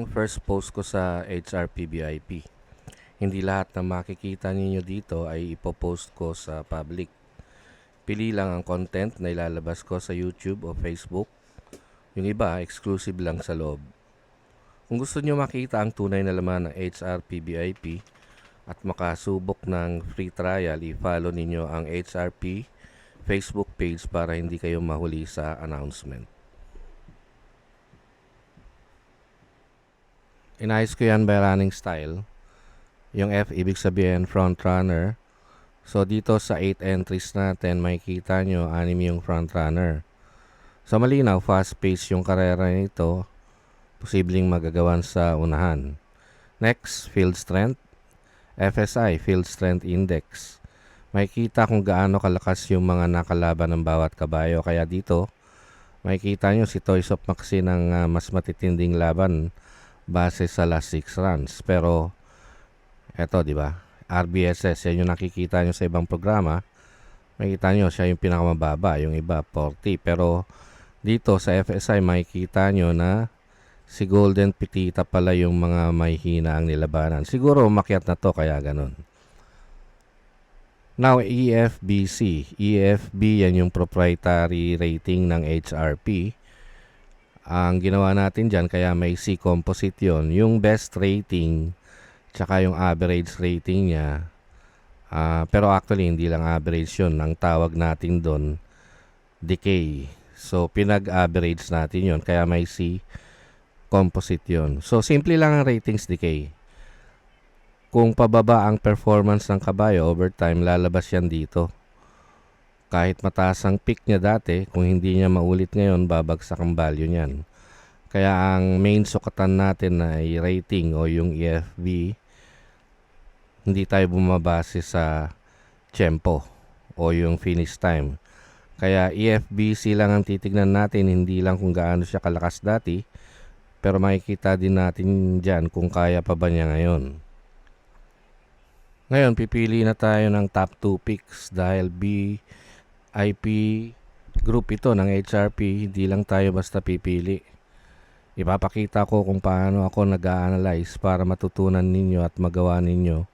ang first post ko sa HRPBIP. Hindi lahat ng makikita ninyo dito ay ipopost ko sa public. Pili lang ang content na ilalabas ko sa YouTube o Facebook. Yung iba, exclusive lang sa loob. Kung gusto nyo makita ang tunay na laman ng HRPBIP at makasubok ng free trial, i-follow ninyo ang HRP Facebook page para hindi kayo mahuli sa announcement. Inayos ko yan by running style. Yung F, ibig sabihin front runner. So, dito sa 8 entries natin, makikita nyo, 6 yung front runner. So, malinaw, fast pace yung karera nito. Posibleng magagawan sa unahan. Next, field strength. FSI, field strength index. Makikita kung gaano kalakas yung mga nakalaban ng bawat kabayo. Kaya dito, makikita nyo si Toys of Maxine ng mas matitinding laban base sa last 6 runs. Pero, eto, di ba? RBSS, yan yung nakikita nyo sa ibang programa. Makikita nyo, siya yung pinakamababa. Yung iba, 40. Pero, dito sa FSI, makikita nyo na si Golden Pitita pala yung mga may hina ang nilabanan. Siguro, umakyat na to, kaya ganun. Now, EFBC. EFB, yan yung proprietary rating ng HRP. Ang ginawa natin dyan, kaya may C composite yun. Yung best rating, tsaka yung average rating niya. Pero actually, hindi lang average yun. Ang tawag natin doon, decay. So, pinag-average natin yun. Kaya may C composite yun. So, simple lang ang ratings decay. Kung pababa ang performance ng kabayo over time, lalabas yan dito. Kahit mataas ang peak niya dati, kung hindi niya maulit ngayon, babagsak ang value niyan. Kaya ang main sukatan natin ay rating o yung EFB. Hindi tayo bumabase sa tempo o yung finish time. Kaya EFBC lang ang titignan natin, hindi lang kung gaano siya kalakas dati. Pero makikita din natin dyan kung kaya pa ba niya ngayon. Ngayon, pipili na tayo ng top 2 picks dahil BIP group ito ng HRP, hindi lang tayo basta pipili. Ipapakita ko kung paano ako nag-a-analyze para matutunan ninyo at magawa ninyo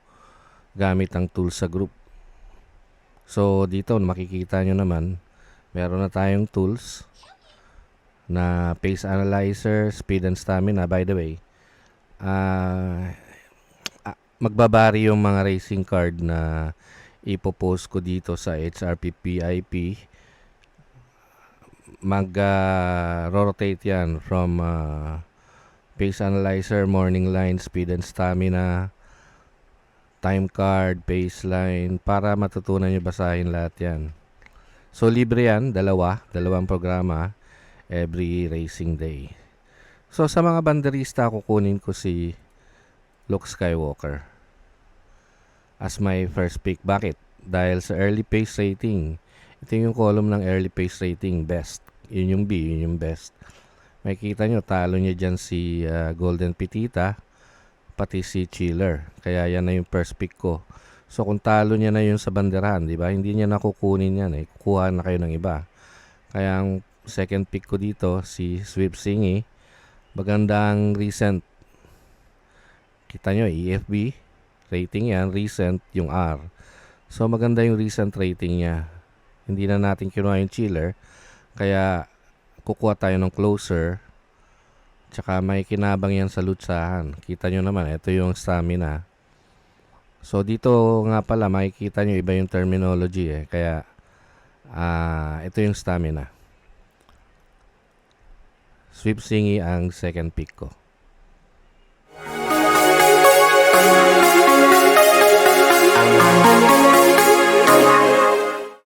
gamit ang tools sa group. So, dito makikita nyo naman, meron na tayong tools na pace analyzer, speed and stamina. By the way, magbabari yung mga racing card na ipopost ko dito sa HRPPIP. Mag-rotate yan from pace analyzer, morning line, speed and stamina, time card, baseline, para matutunan nyo basahin lahat yan. So, libre yan, dalawang programa every racing day. So, sa mga banderista, kukunin ko si Luke Skywalker as my first pick. Bakit? Dahil sa early pace rating, ito yung column ng early pace rating, best. Yun yung B, yun yung best. Makikita nyo, talo niya dyan si Golden Pitita, pati si Chiller. Kaya yan na yung first pick ko. So kung talo niya na yun sa banderahan, di ba? Hindi niya nakukunin yan eh. Kukuha na kayo ng iba. Kaya ang second pick ko dito, si Sweep Singy. Magandang recent. Kita nyo, EFB. Rating yan, recent yung R. So maganda yung recent rating niya. Hindi na natin kinuha yung Chiller. Kaya kukuha tayo ng closer. Tsaka may kinabang yan sa lutsahan. Kita nyo naman, ito yung stamina. So dito nga pala, makikita nyo iba yung terminology eh. Kaya ito yung stamina. Sweep Singy ang second pick ko.